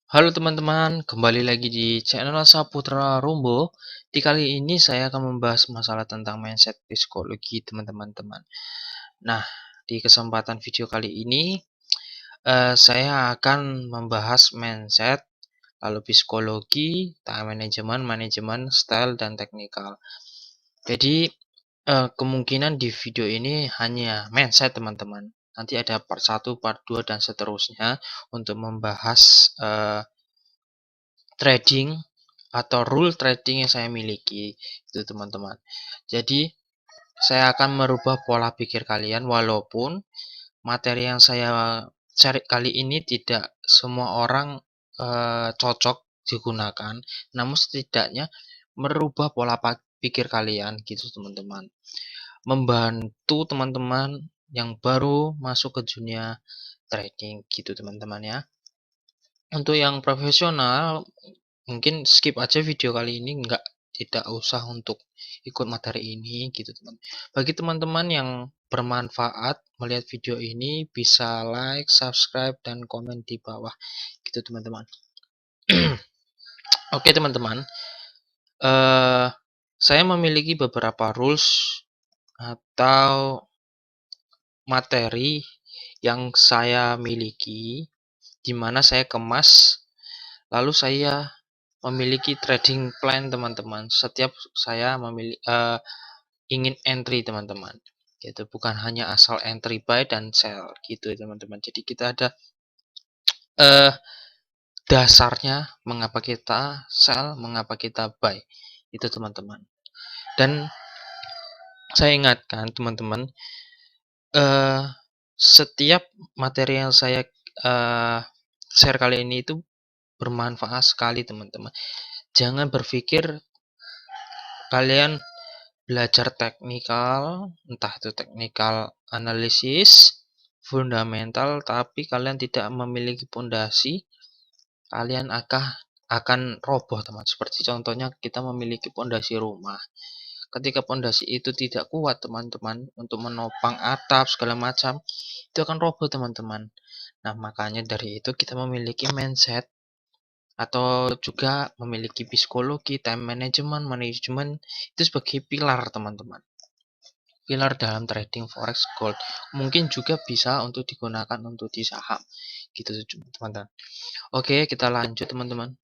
Halo teman-teman, kembali lagi di channel Saputra Rumbo. Di kali ini saya akan membahas masalah tentang mindset psikologi teman-teman. Nah, di kesempatan video kali ini saya akan membahas mindset, lalu psikologi, time management, manajemen, style, dan teknikal. Jadi kemungkinan di video ini hanya mindset teman-teman. Nanti ada part 1, part 2, dan seterusnya untuk membahas trading atau rule trading yang saya miliki itu teman-teman. Jadi saya akan merubah pola pikir kalian walaupun materi yang saya cari kali ini tidak semua orang cocok digunakan, namun setidaknya merubah pola pikir kalian gitu teman-teman. Membantu teman-teman yang baru masuk ke dunia trading gitu teman-teman ya. Untuk yang profesional mungkin skip aja video kali ini, tidak usah untuk ikut materi ini gitu teman. Bagi teman-teman yang bermanfaat melihat video ini bisa like, subscribe, dan komen di bawah gitu teman-teman. Oke teman-teman, saya memiliki beberapa rules atau materi yang saya miliki di mana saya kemas, lalu saya memiliki trading plan teman-teman. Setiap saya ingin entry teman-teman, gitu, bukan hanya asal entry buy dan sell gitu teman-teman. Jadi kita ada eh, dasarnya mengapa kita sell, mengapa kita buy itu teman-teman. Dan saya ingatkan teman-teman, setiap materi yang saya share kali ini itu bermanfaat sekali teman-teman. Jangan berpikir kalian belajar teknikal, entah itu teknikal analisis, fundamental, tapi kalian tidak memiliki pondasi, kalian akan roboh teman. Seperti contohnya kita memiliki pondasi rumah. Ketika pondasi itu tidak kuat teman-teman untuk menopang atap segala macam, itu akan roboh teman-teman. Nah, makanya dari itu kita memiliki mindset atau juga memiliki psikologi, time management, manajemen itu sebagai pilar teman-teman. Pilar dalam trading forex gold. Mungkin juga bisa untuk digunakan untuk di saham. Gitu teman-teman. Oke, kita lanjut teman-teman.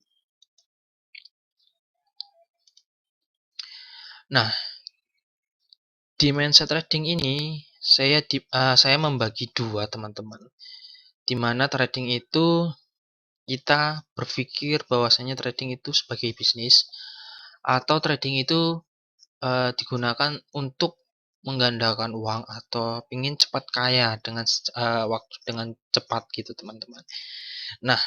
Nah, di mindset trading ini saya membagi dua teman-teman. Di mana trading itu kita berpikir bahwasanya trading itu sebagai bisnis atau trading itu digunakan untuk menggandakan uang atau ingin cepat kaya dengan waktu dengan cepat gitu teman-teman. Nah,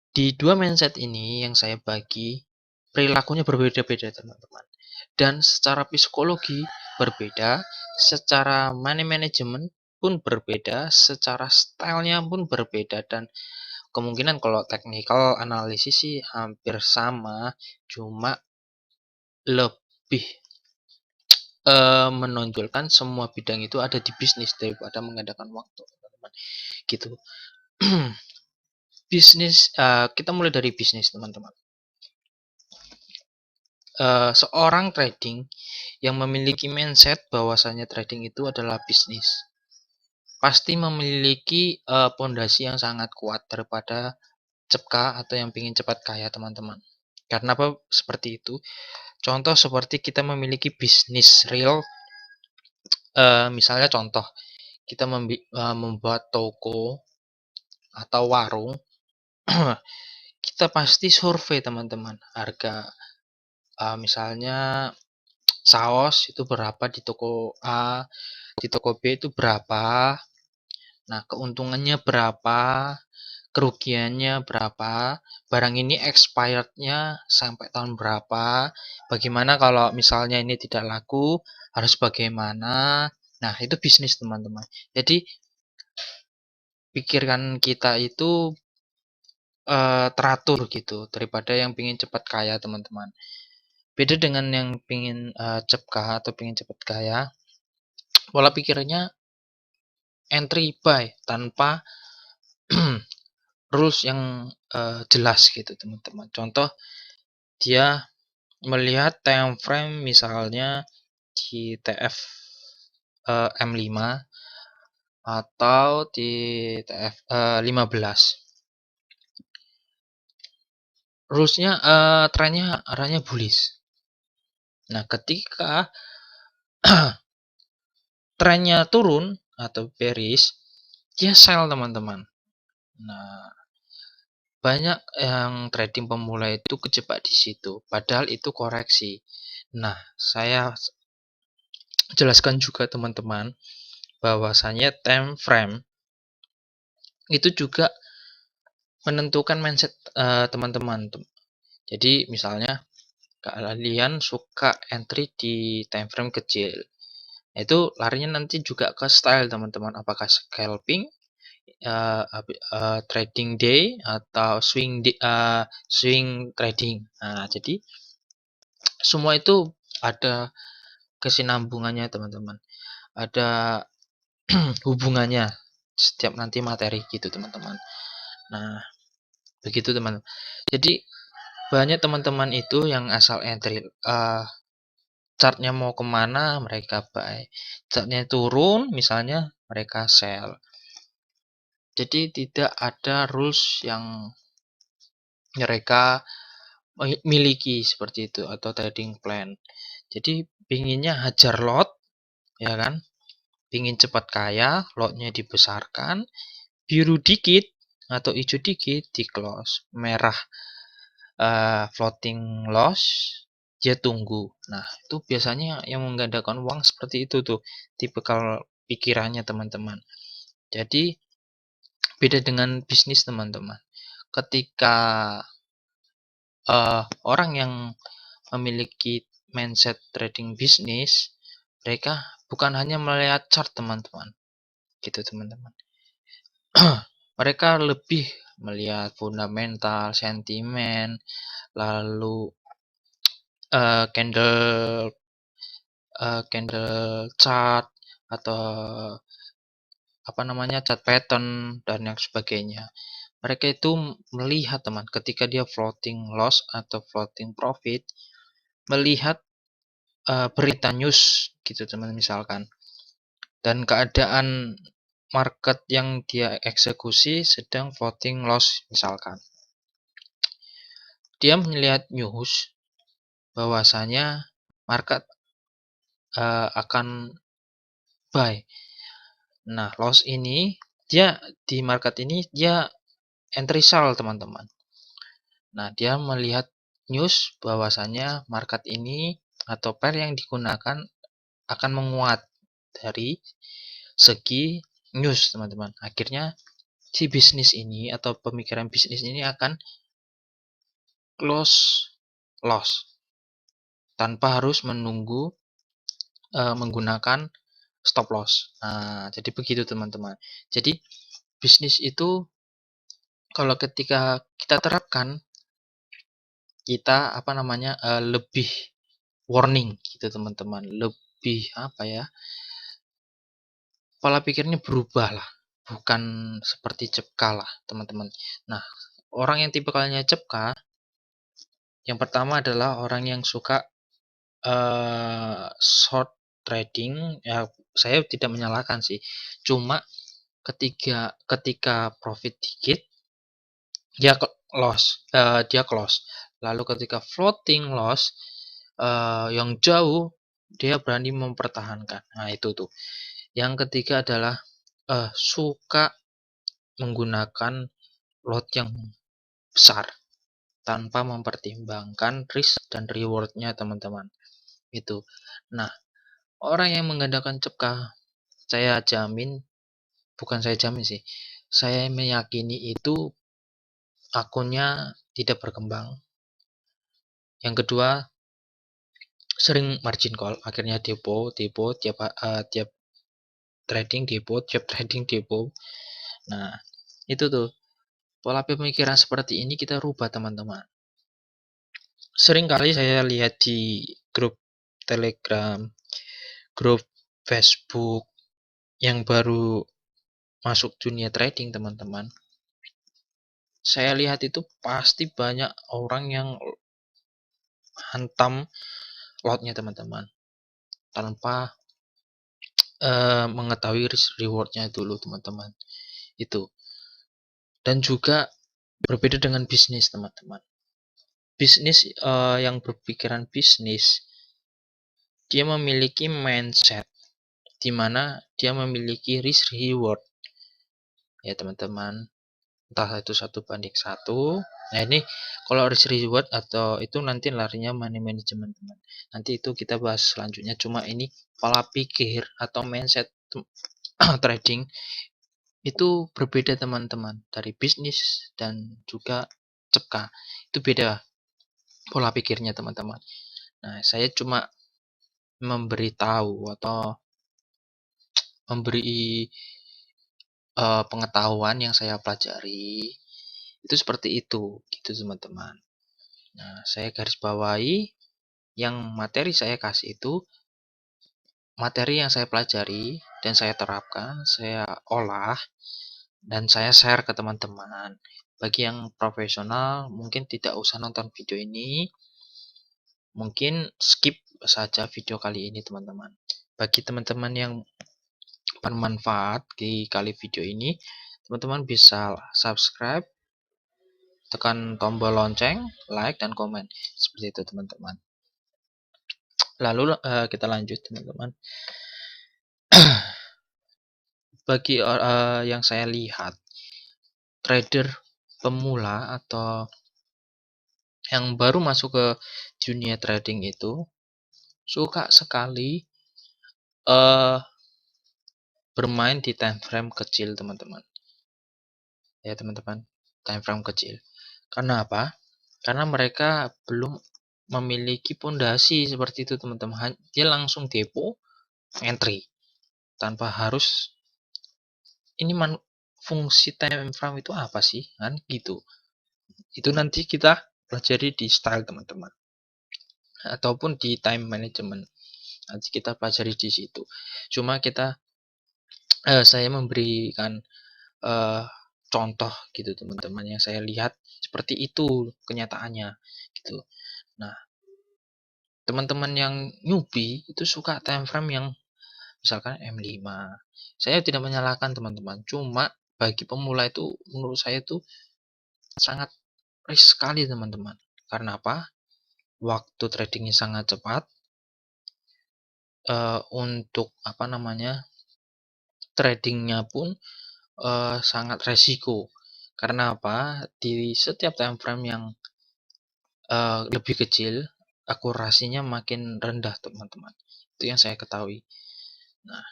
di dua mindset ini yang saya bagi perilakunya berbeda-beda teman-teman. Dan secara psikologi berbeda, secara money management pun berbeda, secara stylenya pun berbeda, dan kemungkinan kalau technical analisis sih hampir sama, cuma lebih menonjolkan semua bidang itu ada di bisnis daripada mengadakan waktu teman-teman gitu. Bisnis, kita mulai dari bisnis teman-teman. Seorang trading yang memiliki mindset bahwasanya trading itu adalah bisnis pasti memiliki pondasi yang sangat kuat daripada cepka atau yang ingin cepat kaya teman-teman. Karena apa seperti itu? Contoh seperti kita memiliki bisnis real, misalnya contoh kita membuat toko atau warung. Kita pasti survei teman-teman harga, misalnya saus itu berapa di toko A, di toko B itu berapa, nah keuntungannya berapa, kerugiannya berapa, barang ini expirednya sampai tahun berapa, bagaimana kalau misalnya ini tidak laku, harus bagaimana. Nah, itu bisnis teman-teman. Jadi pikirkan kita itu teratur gitu daripada yang pingin cepat kaya teman-teman. Beda dengan yang pingin cepka atau pingin cepat kaya, pola pikirnya entry buy tanpa rules yang jelas gitu teman-teman. Contoh, dia melihat time frame misalnya di TF M5 atau di TF 15. Rulesnya trennya arahnya bullish. Nah, ketika trennya turun atau bearish, dia sell teman-teman. Nah, banyak yang trading pemula itu kejebak di situ, padahal itu koreksi. Nah, saya jelaskan juga teman-teman bahwasanya time frame itu juga menentukan mindset teman-teman. Jadi misalnya kalian suka entry di time frame kecil, itu larinya nanti juga ke style teman-teman, apakah scalping, trading day atau swing trading. Nah, jadi semua itu ada kesinambungannya teman-teman, ada hubungannya setiap nanti materi gitu teman-teman. Nah, begitu teman. Jadi banyak teman-teman itu yang asal entry, chartnya mau kemana mereka buy, chartnya turun misalnya mereka sell. Jadi tidak ada rules yang mereka miliki seperti itu atau trading plan. Jadi pinginnya hajar lot, ya kan, pingin cepat kaya, lotnya dibesarkan, biru dikit atau hijau dikit di close, merah floating loss dia tunggu. Nah, itu biasanya yang menggandakan uang seperti itu tuh, tipikal pikirannya teman-teman. Jadi beda dengan bisnis teman-teman. Ketika orang yang memiliki mindset trading bisnis, mereka bukan hanya melihat chart teman-teman, gitu teman-teman. Mereka lebih melihat fundamental, sentimen, lalu candle chart atau chart pattern dan yang sebagainya. Mereka itu melihat teman, ketika dia floating loss atau floating profit, melihat berita news gitu teman misalkan, dan keadaan market yang dia eksekusi sedang floating loss misalkan. Dia melihat news bahwasanya market akan buy. Nah, loss ini dia di market ini dia entry sell teman-teman. Nah, dia melihat news bahwasanya market ini atau pair yang digunakan akan menguat dari segi news teman-teman. Akhirnya si bisnis ini atau pemikiran bisnis ini akan close loss tanpa harus menunggu menggunakan stop loss. Nah, jadi begitu teman-teman. Jadi bisnis itu kalau ketika kita terapkan, kita lebih warning gitu teman-teman, lebih pola pikirnya berubah lah, bukan seperti Cepka lah teman-teman. Nah, orang yang tipikalnya Cepka, yang pertama adalah orang yang suka short trading. Ya, saya tidak menyalahkan sih, cuma ketika profit dikit dia close, lalu ketika floating loss yang jauh dia berani mempertahankan. Nah, itu tuh. Yang ketiga adalah suka menggunakan lot yang besar tanpa mempertimbangkan risk dan rewardnya teman-teman. Itu. Nah, orang yang menggandakan Cepka, saya jamin, bukan saya jamin sih, saya meyakini itu akunnya tidak berkembang. Yang kedua, sering margin call, akhirnya depo tiap trading depo, tiap trading depo. Nah, itu tuh pola pemikiran seperti ini kita rubah teman-teman. Sering kali saya lihat di grup Telegram, grup Facebook yang baru masuk dunia trading teman-teman, saya lihat itu pasti banyak orang yang hantam lotnya teman-teman, tanpa mengetahui risk rewardnya dulu teman-teman itu. Dan juga berbeda dengan bisnis teman-teman. Bisnis yang berpikiran bisnis, dia memiliki mindset di mana dia memiliki risk reward ya teman-teman, entah itu 1:1. Nah ini kalau risk reward atau itu nanti larinya money management teman. Nanti itu kita bahas selanjutnya. Cuma ini pola pikir atau mindset trading itu berbeda teman-teman, dari bisnis dan juga cekah. Itu beda pola pikirnya teman-teman. Nah saya cuma memberitahu atau memberi pengetahuan yang saya pelajari itu seperti itu gitu teman-teman. Nah saya garis bawahi yang materi saya kasih itu materi yang saya pelajari dan saya terapkan, saya olah dan saya share ke teman-teman. Bagi yang profesional mungkin tidak usah nonton video ini, mungkin skip saja video kali ini teman-teman. Bagi teman-teman yang bermanfaat di kali video ini, teman-teman bisa subscribe, tekan tombol lonceng, like, dan komen. Seperti itu teman-teman. Lalu kita lanjut teman-teman. Bagi yang saya lihat, trader pemula atau yang baru masuk ke dunia trading itu suka sekali bermain di time frame kecil teman-teman. Ya teman-teman, time frame kecil. Karena apa? Karena mereka belum memiliki pondasi seperti itu teman-teman. Dia langsung depo, entry tanpa harus ini fungsi time frame itu apa sih kan gitu. Itu nanti kita pelajari di style teman-teman ataupun di time management, nanti kita pelajari di situ. Cuma kita saya memberikan uh, contoh gitu teman-teman yang saya lihat seperti itu kenyataannya gitu. Nah teman-teman yang newbie itu suka time frame yang misalkan M5. Saya tidak menyalahkan teman-teman, cuma bagi pemula itu menurut saya itu sangat risk sekali teman-teman. Karena apa? Waktu tradingnya sangat cepat, untuk apa namanya, tradingnya pun sangat resiko. Karena apa? Di setiap time frame yang lebih kecil, akurasinya makin rendah teman-teman. Itu yang saya ketahui. Nah,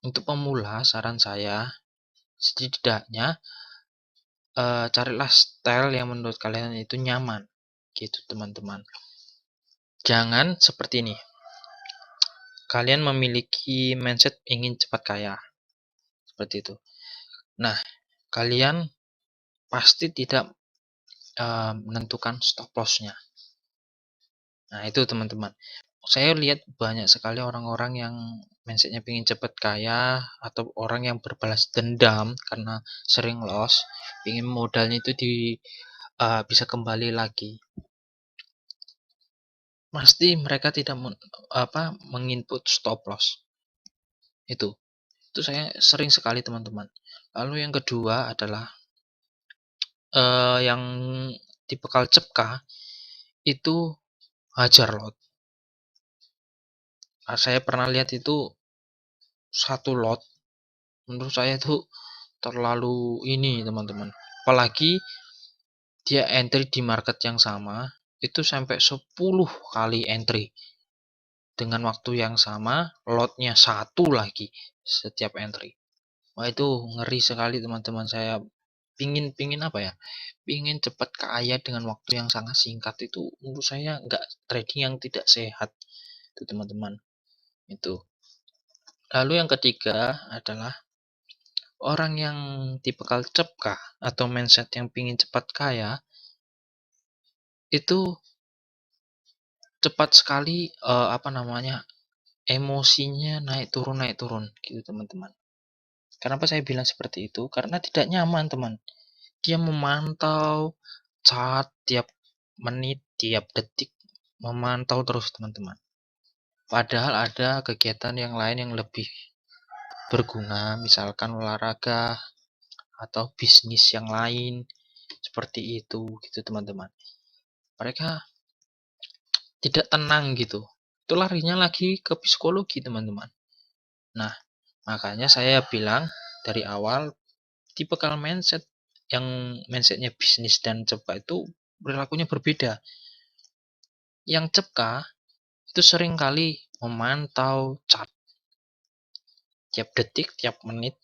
untuk pemula saran saya setidaknya carilah style yang menurut kalian itu nyaman gitu teman-teman. Jangan seperti ini, kalian memiliki mindset ingin cepat kaya seperti itu. Nah kalian pasti tidak menentukan stop lossnya. Nah itu teman-teman, saya lihat banyak sekali orang-orang yang mindsetnya ingin cepat kaya atau orang yang berbalas dendam karena sering loss, ingin modalnya itu bisa kembali lagi. Pasti mereka tidak menginput stop loss. Itu saya sering sekali teman-teman. Lalu yang kedua adalah yang tipikal cepka itu hajar lot. Saya pernah lihat itu satu lot, menurut saya itu terlalu ini teman-teman. Apalagi dia entry di market yang sama itu sampai 10 kali entry dengan waktu yang sama, lotnya satu lagi setiap entry. Wah itu ngeri sekali teman-teman. Saya pingin apa ya, pingin cepat kaya dengan waktu yang sangat singkat. Itu menurut saya nggak, trading yang tidak sehat itu teman-teman itu. Lalu yang ketiga adalah orang yang tipikal cepka atau mindset yang pingin cepat kaya itu cepat sekali emosinya naik turun gitu teman-teman. Kenapa saya bilang seperti itu? Karena tidak nyaman teman. Dia memantau chart tiap menit, tiap detik, memantau terus teman-teman. Padahal ada kegiatan yang lain yang lebih berguna, misalkan olahraga atau bisnis yang lain seperti itu gitu teman-teman. Mereka tidak tenang gitu. Itu larinya lagi ke psikologi teman-teman. Nah, makanya saya bilang dari awal tipikal mindset yang mindsetnya bisnis dan cepka itu perilakunya berbeda. Yang cepka itu seringkali memantau chart tiap detik, tiap menit,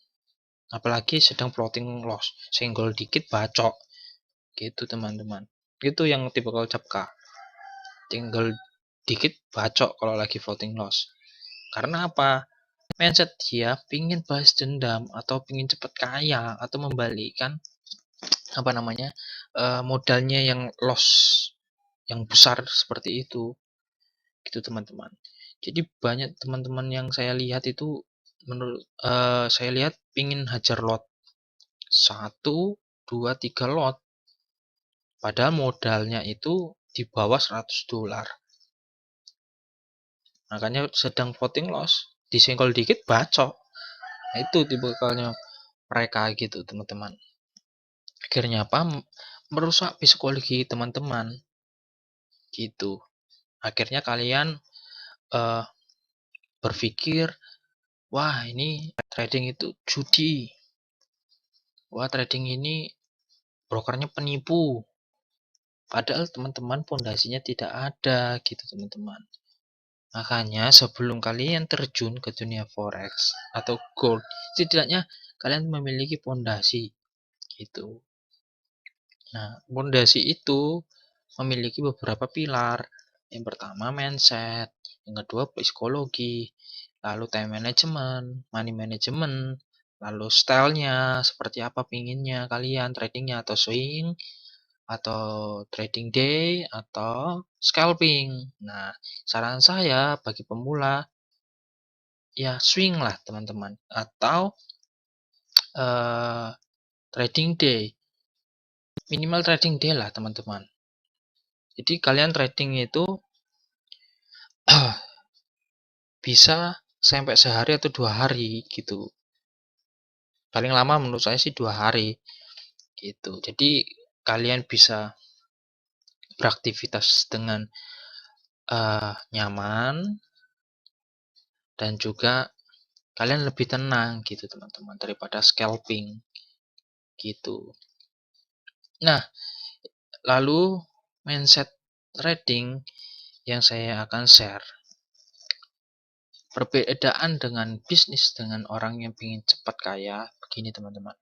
apalagi sedang floating loss, senggol dikit bacok gitu teman-teman. Itu yang tipikal cepka, tinggal dikit bacok kalau lagi floating loss. Karena apa? Mindset dia pingin balas dendam atau pingin cepat kaya atau membalikan apa namanya modalnya yang loss yang besar seperti itu gitu teman-teman. Jadi banyak teman-teman yang saya lihat itu menurut saya lihat pingin hajar lot 1, 2, 3 lot padahal modalnya itu di bawah $100. Makanya sedang floating loss disenggol dikit bacok. Nah, itu tipikalnya mereka gitu teman-teman. Akhirnya apa? Merusak psikologi teman-teman gitu. Akhirnya kalian uh, berpikir, wah ini trading itu judi, wah trading ini brokernya penipu. Padahal teman-teman pondasinya tidak ada gitu teman-teman. Makanya sebelum kalian terjun ke dunia forex atau gold, setidaknya kalian memiliki pondasi gitu. Nah, pondasi itu memiliki beberapa pilar. Yang pertama mindset, yang kedua psikologi, lalu time management, money management, lalu stylenya seperti apa pinginnya kalian tradingnya, atau swing, atau trading day, atau scalping. Nah, saran saya bagi pemula ya swing lah teman-teman, atau trading day, minimal trading day lah teman-teman. Jadi kalian trading itu bisa sampai sehari atau 2 hari gitu. Paling lama menurut saya sih 2 hari gitu. Jadi kalian bisa beraktivitas dengan nyaman dan juga kalian lebih tenang gitu teman-teman daripada scalping gitu. Nah, lalu mindset trading yang saya akan share. Perbedaan dengan bisnis dengan orang yang ingin cepat kaya begini teman-teman.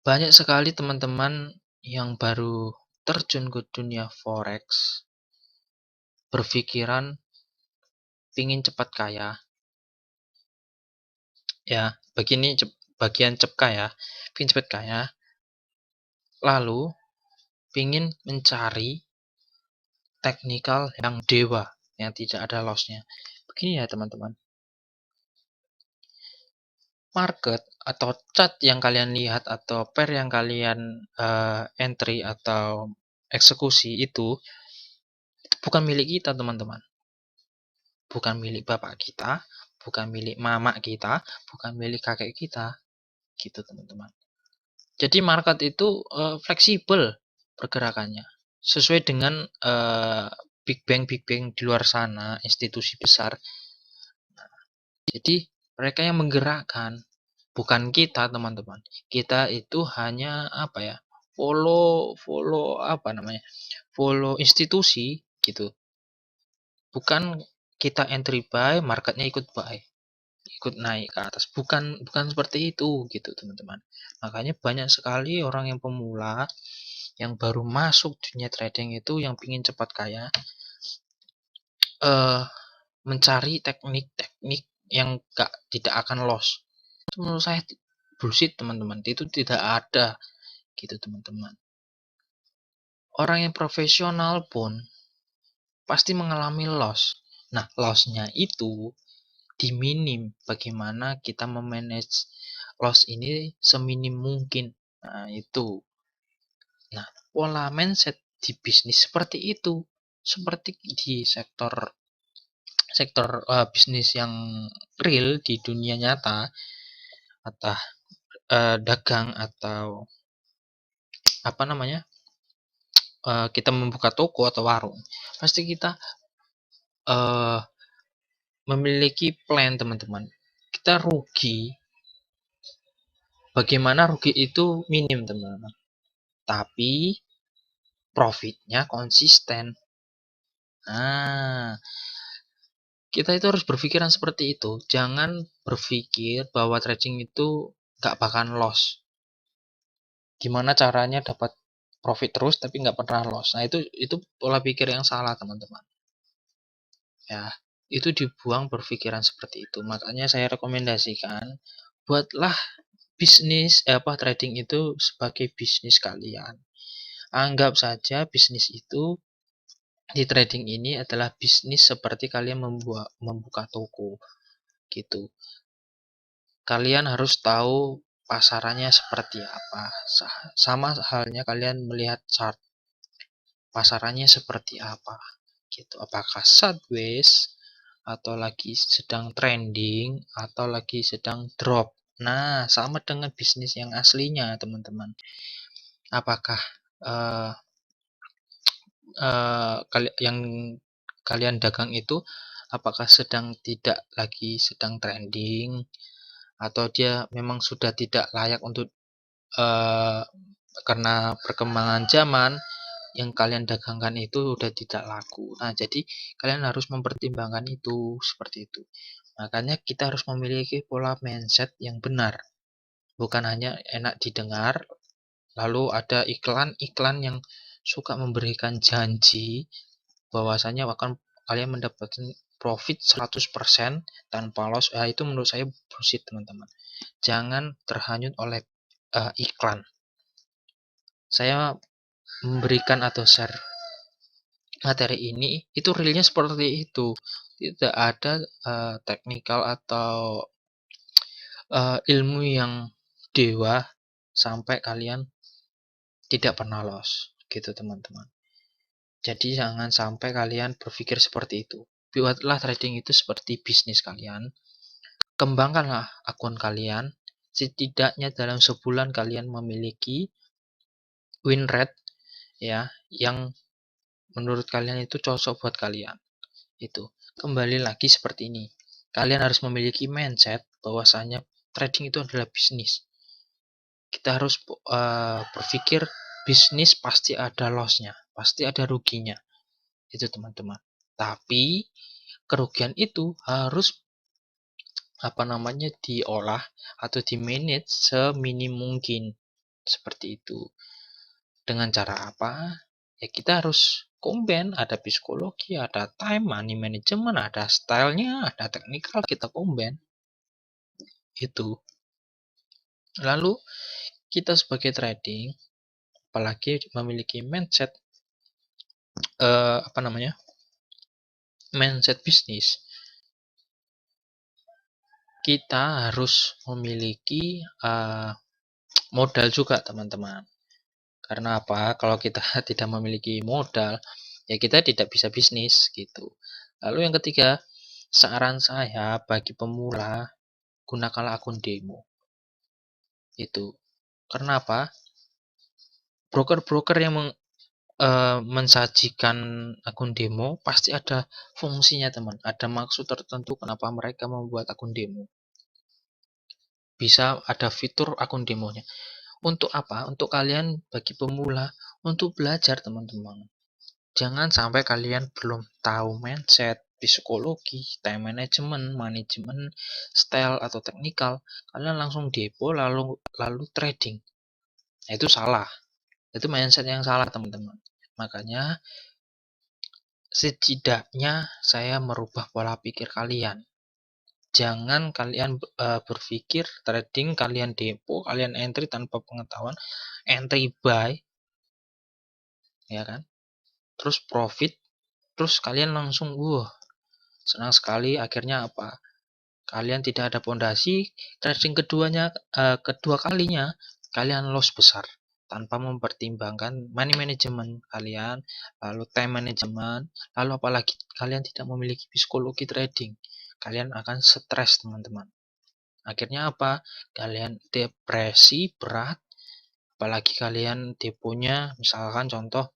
Banyak sekali teman-teman yang baru terjun ke dunia forex berpikiran pingin cepat kaya. Ya, begini bagian cepka ya. Pingin cepat kaya. Lalu pingin mencari teknikal yang dewa, yang tidak ada lossnya. Begini ya teman-teman. Market atau chart yang kalian lihat atau pair yang kalian entry atau eksekusi itu bukan milik kita teman-teman. Bukan milik bapak kita, bukan milik mama kita, bukan milik kakek kita. Gitu teman-teman. Jadi market itu fleksibel pergerakannya. Sesuai dengan big bang di luar sana, institusi besar. Jadi mereka yang menggerakkan, bukan kita teman-teman. Kita itu hanya apa ya? Follow apa namanya? Follow institusi gitu. Bukan kita entry buy, marketnya ikut buy, ikut naik ke atas. Bukan seperti itu gitu teman-teman. Makanya banyak sekali orang yang pemula yang baru masuk dunia trading itu yang ingin cepat kaya mencari teknik-teknik yang tidak akan loss. Itu menurut saya bullshit teman-teman. Itu tidak ada gitu teman-teman. Orang yang profesional pun pasti mengalami loss. Nah, lossnya itu diminim bagaimana kita memanage loss ini seminim mungkin. Nah, itu. Nah, pola mindset di bisnis seperti itu. Seperti di sektor sektor bisnis yang real di dunia nyata, atau dagang atau apa namanya, kita membuka toko atau warung, pasti kita uh, memiliki plan, teman-teman. Kita rugi, bagaimana rugi itu minim, teman-teman, tapi profitnya konsisten. Nah, kita itu harus berpikiran seperti itu. Jangan berpikir bahwa trading itu gak bakalan loss. Gimana caranya dapat profit terus tapi nggak pernah loss. Nah, itu pola pikir yang salah, teman-teman. Ya, itu dibuang berpikiran seperti itu. Makanya saya rekomendasikan, buatlah bisnis trading itu sebagai bisnis kalian. Anggap saja bisnis itu, di trading ini adalah bisnis seperti kalian membuka toko gitu. Kalian harus tahu pasarannya seperti apa. Sama halnya kalian melihat chart, pasarannya seperti apa gitu. Apakah sideways, atau lagi sedang trending, atau lagi sedang drop. Nah, sama dengan bisnis yang aslinya, teman-teman. Apakah uh, yang kalian dagang itu apakah tidak lagi sedang trending, atau dia memang sudah tidak layak untuk karena perkembangan zaman yang kalian dagangkan itu udah tidak laku. Nah, jadi kalian harus mempertimbangkan itu seperti itu. Makanya kita harus memiliki pola mindset yang benar. Bukan hanya enak didengar, lalu ada iklan-iklan yang suka memberikan janji bahwasanya akan kalian mendapatkan profit 100% tanpa loss. Itu menurut saya bullshit, teman-teman. Jangan terhanyut oleh iklan. Saya memberikan atau share materi ini itu realnya seperti itu. Tidak ada teknikal atau ilmu yang dewa sampai kalian tidak pernah loss gitu, teman-teman. Jadi jangan sampai kalian berpikir seperti itu. Buatlah trading itu seperti bisnis kalian. Kembangkanlah akun kalian. Setidaknya dalam sebulan kalian memiliki win rate ya yang menurut kalian itu cocok buat kalian. Itu kembali lagi seperti ini. Kalian harus memiliki mindset bahwasanya trading itu adalah bisnis. Kita harus berpikir bisnis pasti ada lossnya, pasti ada ruginya. Itu, teman-teman. Tapi kerugian itu harus diolah atau di manage seminim mungkin. Seperti itu. Dengan cara apa? Ya kita harus combine, ada psikologi, ada time, money management, ada stylenya, ada teknikal, kita combine. Itu. Lalu kita sebagai trading, apalagi memiliki mindset mindset bisnis, kita harus memiliki modal juga, teman-teman. Karena apa? Kalau kita tidak memiliki modal, ya kita tidak bisa bisnis gitu. Lalu yang ketiga, saran saya bagi pemula, gunakanlah akun demo. Itu. Karena apa? Broker-broker yang mensajikan akun demo pasti ada fungsinya, teman. Ada maksud tertentu kenapa mereka membuat akun demo. Bisa ada fitur akun demonya. Untuk apa? Untuk kalian bagi pemula, untuk belajar, teman-teman. Jangan sampai kalian belum tahu mindset, psikologi, time management, manajemen, style atau teknikal, kalian langsung depo lalu trading. Nah, itu salah. Itu mindset yang salah, teman-teman. Makanya setidaknya saya merubah pola pikir kalian. Jangan kalian berpikir trading, kalian depo, kalian entry tanpa pengetahuan, entry buy, ya kan? Terus profit, terus kalian langsung senang sekali, akhirnya apa? kalian tidak ada pondasi, trading kedua kalinya kalian loss besar tanpa mempertimbangkan money management kalian, lalu time management, lalu apalagi kalian tidak memiliki psikologi trading. Kalian akan stres, teman-teman. Akhirnya apa? Kalian depresi berat, apalagi kalian deponya misalkan contoh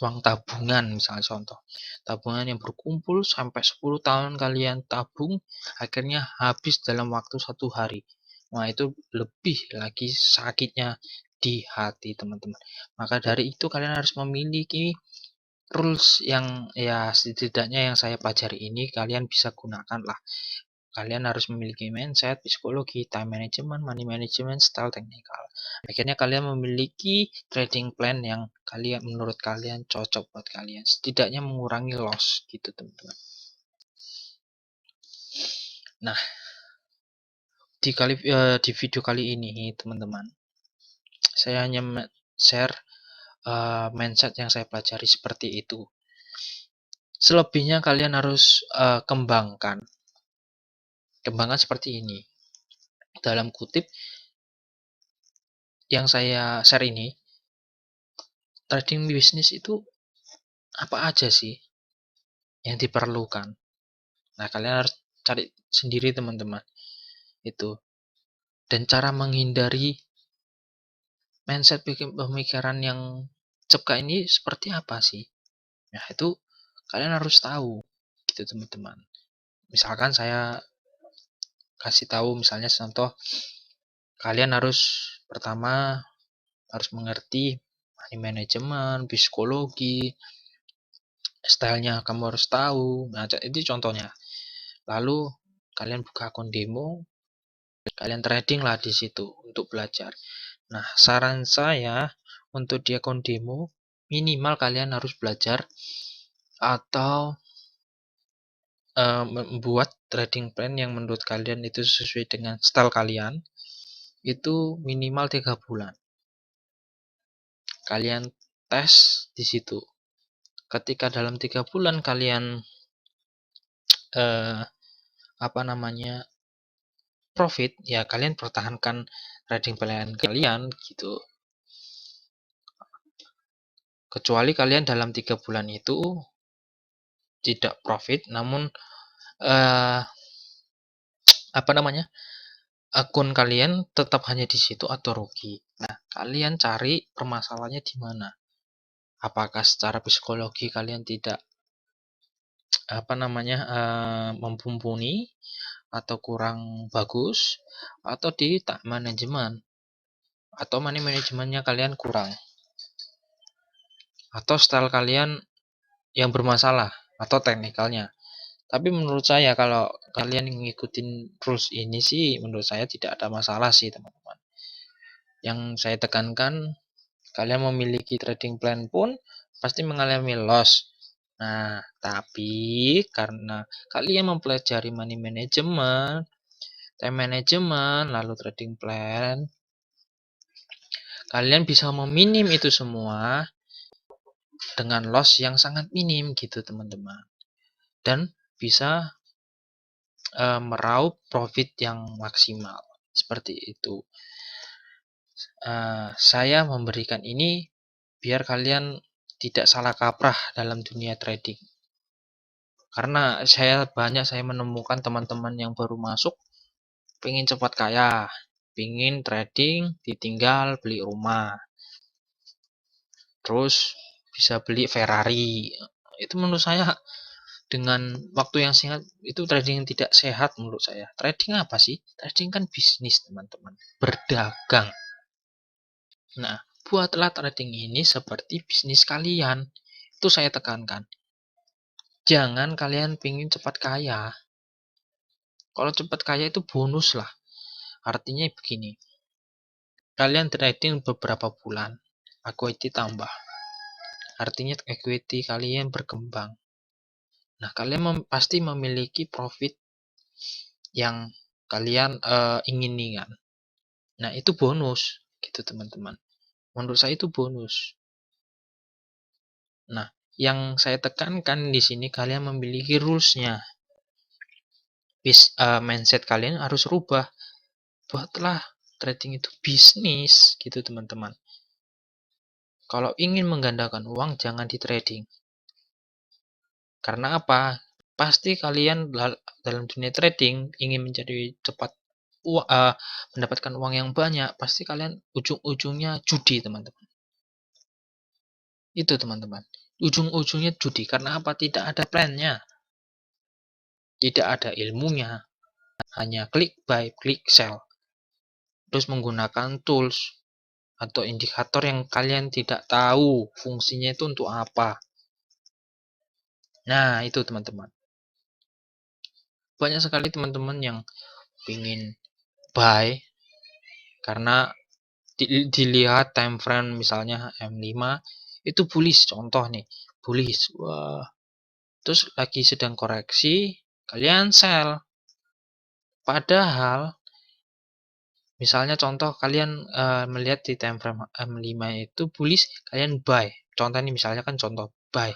uang tabungan, misalnya contoh tabungan yang berkumpul sampai 10 tahun kalian tabung, akhirnya habis dalam waktu 1 hari. Wah, itu lebih lagi sakitnya di hati, teman-teman. Maka dari itu kalian harus memiliki rules yang ya setidaknya yang saya pelajari ini kalian bisa gunakan lah. Kalian harus memiliki mindset, psikologi, time management, money management, style teknikal. Akhirnya kalian memiliki trading plan yang menurut kalian cocok buat kalian. Setidaknya mengurangi loss gitu, teman-teman. Nah, di video kali ini, teman-teman, saya hanya share mindset yang saya pelajari seperti itu. Selebihnya kalian harus kembangkan. Kembangkan seperti ini. Dalam kutip yang saya share ini, trading bisnis itu apa aja sih yang diperlukan? Nah, kalian harus cari sendiri, teman-teman. Itu. Dan cara menghindari mindset pemikiran yang cekak ini seperti apa sih? Nah, itu kalian harus tahu. Gitu, teman-teman. Misalkan saya kasih tahu misalnya contoh, kalian harus pertama harus mengerti money management, psikologi, stylenya kamu harus tahu. Nah, itu contohnya. Lalu kalian buka akun demo, kalian trading lah di situ untuk belajar. Nah, saran saya untuk di akun demo minimal kalian harus belajar atau membuat trading plan yang menurut kalian itu sesuai dengan style kalian itu minimal 3 bulan. Kalian tes di situ. Ketika dalam 3 bulan kalian eh, apa namanya profit, ya kalian pertahankan trading plan kalian gitu. Kecuali kalian dalam 3 bulan itu tidak profit, namun eh, apa namanya akun kalian tetap hanya di situ atau rugi. Nah, kalian cari permasalahannya di mana. Apakah secara psikologi kalian tidak apa namanya mumpuni atau kurang bagus, atau di time manajemen atau money manajemennya kalian kurang, atau style kalian yang bermasalah atau teknikalnya. Tapi menurut saya kalau kalian ngikutin rules ini sih menurut saya tidak ada masalah sih, teman-teman. Yang saya tekankan, kalian memiliki trading plan pun pasti mengalami loss. Nah, tapi karena kalian mempelajari money management, time management, lalu trading plan, kalian bisa meminim itu semua dengan loss yang sangat minim gitu, teman-teman. Dan bisa meraup profit yang maksimal. Seperti itu. Saya memberikan ini biar kalian tidak salah kaprah dalam dunia trading. Karena saya menemukan teman-teman yang baru masuk pengen cepat kaya, pengen trading, ditinggal beli rumah, terus bisa beli Ferrari. Itu menurut saya dengan waktu yang singkat itu trading yang tidak sehat menurut saya. Trading apa sih? Trading kan bisnis, teman-teman. Berdagang. Nah, buatlah trading ini seperti bisnis kalian. Itu saya tekankan. Jangan kalian pengen cepat kaya. Kalau cepat kaya itu bonus lah. Artinya begini. Kalian trading beberapa bulan. Equity tambah. Artinya equity kalian berkembang. Nah, kalian pasti memiliki profit yang kalian inginkan. Nah, itu bonus gitu, teman-teman. Menurut saya itu bonus. Nah, yang saya tekankan di sini kalian memiliki rules-nya. mindset kalian harus rubah. Buatlah trading itu bisnis gitu teman-teman. Kalau ingin menggandakan uang jangan di trading. Karena apa? Pasti kalian dalam dunia trading ingin menjadi cepat mendapatkan uang yang banyak, pasti kalian ujung-ujungnya judi teman-teman. Itu teman-teman. Ujung-ujungnya judi. Karena apa? Tidak ada plannya. Tidak ada ilmunya. Hanya klik buy, klik sell. Terus menggunakan tools atau indikator yang kalian tidak tahu fungsinya itu untuk apa. Nah, itu teman-teman. Banyak sekali teman-teman yang ingin buy karena dilihat time frame misalnya M5 itu bullish, contoh nih, bullish. Wah. Terus lagi sedang koreksi, kalian sell. Padahal misalnya contoh kalian melihat di time frame M5 itu bullish, kalian buy. Contoh ini misalnya kan contoh buy.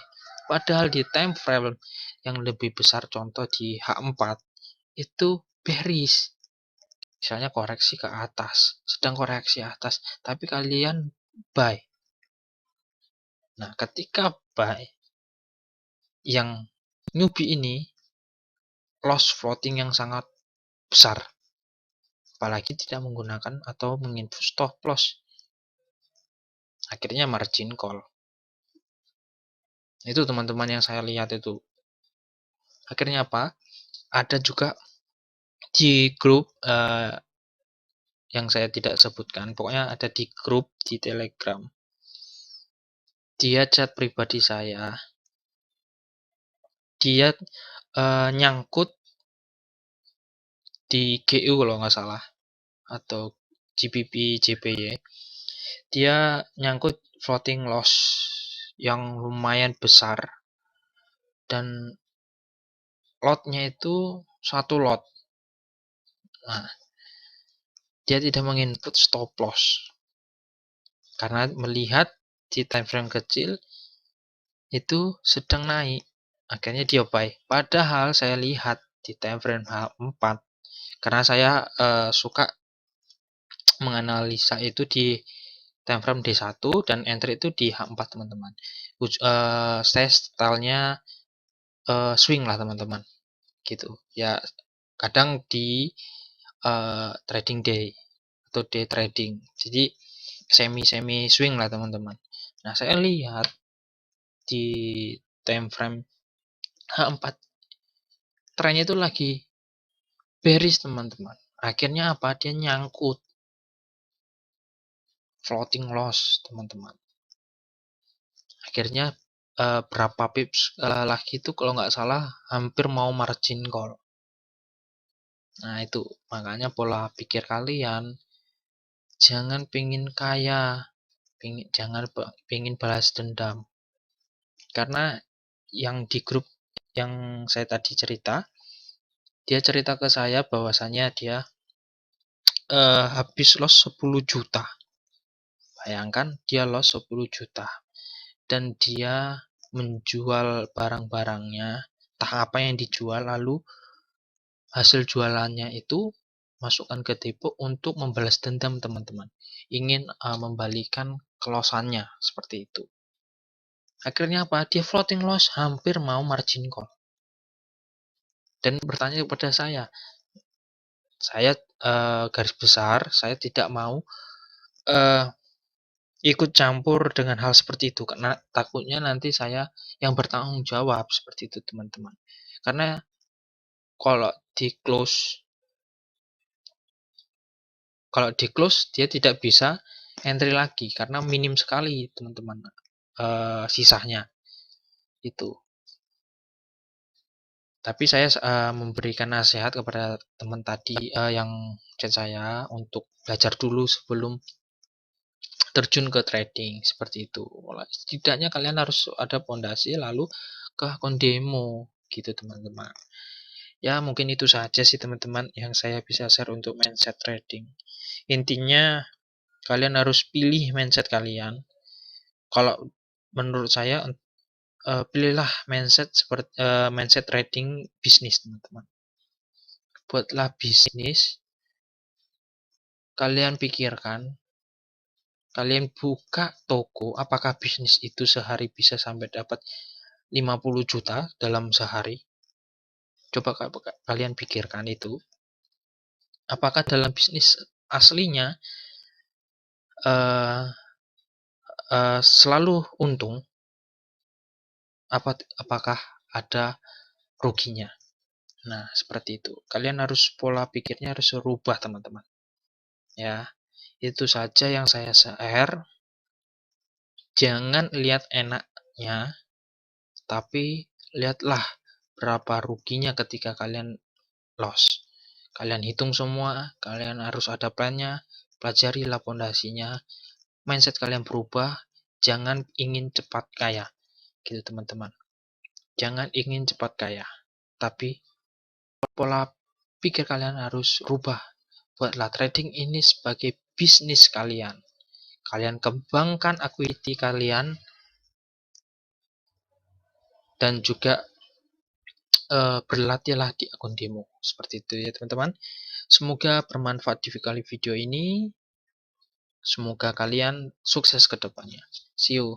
Padahal di time frame yang lebih besar contoh di H4 itu bearish. Misalnya koreksi ke atas, sedang koreksi atas, tapi kalian buy. Nah, ketika buy yang newbie ini loss floating yang sangat besar, apalagi tidak menggunakan atau menginput stop loss. Akhirnya margin call. Itu teman-teman yang saya lihat itu. Akhirnya apa? Ada juga di grup yang saya tidak sebutkan. Pokoknya ada di grup di Telegram. Dia chat pribadi saya. Dia nyangkut di GU kalau nggak salah. Atau GBP JPY. Dia nyangkut floating loss yang lumayan besar. Dan lotnya itu satu lot. Nah, dia tidak menginput stop loss karena melihat di time frame kecil itu sedang naik. Akhirnya dia buy. Padahal saya lihat di time frame H4 karena saya suka menganalisa itu di time frame D1 dan entry itu di H4 teman-teman. Saya stylenya swing lah teman-teman. Gitu. Ya kadang di trading day atau day trading. Jadi semi swing lah teman-teman. Nah, saya lihat di time frame H4 trennya itu lagi bearish teman-teman. Akhirnya apa? Dia nyangkut floating loss teman-teman. Akhirnya berapa pips lagi itu kalau nggak salah hampir mau margin call. Nah, itu makanya pola pikir kalian jangan pingin kaya, jangan pingin balas dendam. Karena yang di grup yang saya tadi cerita, dia cerita ke saya bahwasannya dia habis loss 10 juta. Bayangkan dia loss 10 juta. Dan dia menjual barang-barangnya, entah apa yang dijual, lalu hasil jualannya itu masukkan ke depo untuk membalas dendam teman-teman. Ingin membalikan kelosannya seperti itu. Akhirnya apa? Dia floating loss hampir mau margin call. Dan bertanya kepada saya garis besar, saya tidak mau ikut campur dengan hal seperti itu karena takutnya nanti saya yang bertanggung jawab seperti itu teman-teman. Karena kalau di close dia tidak bisa entry lagi karena minim sekali teman-teman sisanya itu. Tapi saya memberikan nasihat kepada teman tadi yang chat saya untuk belajar dulu sebelum terjun ke trading seperti itu. Setidaknya kalian harus ada pondasi lalu ke akun demo gitu teman-teman. Ya mungkin itu saja sih teman-teman yang saya bisa share untuk mindset trading. Intinya kalian harus pilih mindset kalian. Kalau menurut saya pilihlah mindset seperti mindset trading bisnis teman-teman. buatlah bisnis. Kalian pikirkan, kalian buka toko, apakah bisnis itu sehari bisa sampai dapat 50 juta dalam sehari? Coba kalian pikirkan itu. Apakah dalam bisnis aslinya uh, selalu untung? Apakah ada ruginya? Nah, seperti itu. Kalian harus pola pikirnya harus rubah, teman-teman. Ya, itu saja yang saya share. Jangan lihat enaknya, tapi lihatlah berapa ruginya ketika kalian loss. Kalian hitung semua, kalian harus ada plannya, pelajarilah pondasinya, mindset kalian berubah, jangan ingin cepat kaya. Gitu teman-teman. Jangan ingin cepat kaya, tapi pola pikir kalian harus rubah. Buatlah trading ini sebagai bisnis kalian. Kalian kembangkan equity kalian dan juga berlatihlah di akun demo. Seperti itu ya teman-teman. Semoga bermanfaat di video ini. Semoga kalian sukses ke depannya. See you.